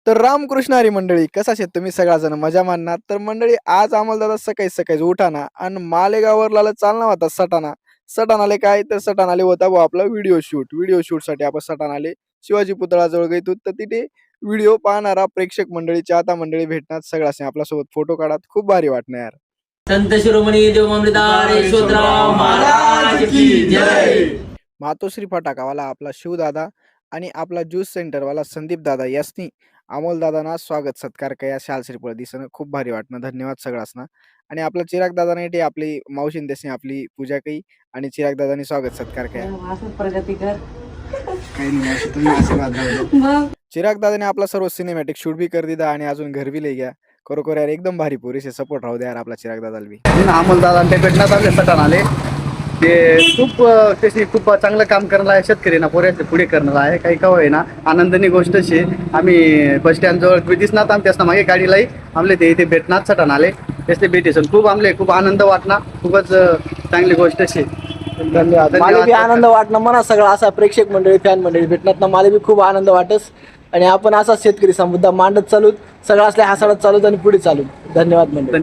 तर रामकृष्ण हरी मंडळी, कसा शेत तुम्ही सगळाजण मजा मानणार. तर मंडळी आज आम्हाला दादा सकाळी सकाळी उठाना आणि मालेगाववरला चालना होता सटाणा. सटाणाले काय तर सटाणाले होता भाऊ आपला व्हिडिओ शूटसाठी आपण सटाणाले शिवाजी पुतळाजवळ गेलो. तर तिथे व्हिडिओ पाहणारा प्रेक्षक मंडळी चाहता मंडळी भेटणार सगळ्याच आपल्यासोबत फोटो काढत खूप भारी वाटणार यार. संत शिरोमणी देव मामलेदार यशवंतराव महाराज की जय. मातोश्री फटाकावाला आपला शिवदादा आणि आपला ज्यूस सेंटरवाला संदीप दादा यासनी अमोल दादांना स्वागत सत्कार कया शाल श्रीफळ दिसणं खूप भारी वाटणं. धन्यवाद सगळ्यांना. आणि आपला चिराग दादाने ते आपली मावशीन देसनी आपली पूजा कई आणि चिराग दादांनी स्वागत सत्कार कया. प्रगती कर. काही नाही मावशी, तुम्ही आशीर्वाद द्या. मग चिराग दादाने आपला सर्व सिनेमॅटिक शूट बी कर दिला आणि अजून घर बी लई गया. खरोखर यार एकदम भारी पोरीसे सपोर्ट राहू द्या यार आपला चिराग दादाला बी. अमोल दादा ते भेटण्यात आले सटाण आले ते खूप त्याची खूप चांगलं काम करणार आहे. शेतकरी ना पोऱ्याचे पुढे करणार आहे. काही का होईना आनंदनी गोष्ट शे. आम्ही बस स्टँड जवळ दिसणार आमच्या मागे गाडीलाही आमले ते इथे भेटणार सटाण आले त्याचे भेटीसन खूप आमले खूप आनंद वाटणार. खूपच चांगली गोष्ट शे. धन्यवाद. मला बी आनंद वाटणं म्हणा सगळा असा प्रेक्षक मंडळी फॅन मंडळी भेटणार ना मला बी खूप आनंद वाटस. आणि आपण असा शेतकरी मुद्दा मांडत चालूत सगळं असल्या हसाडत चालूत आणि पुढे चालू. धन्यवाद मंडळी.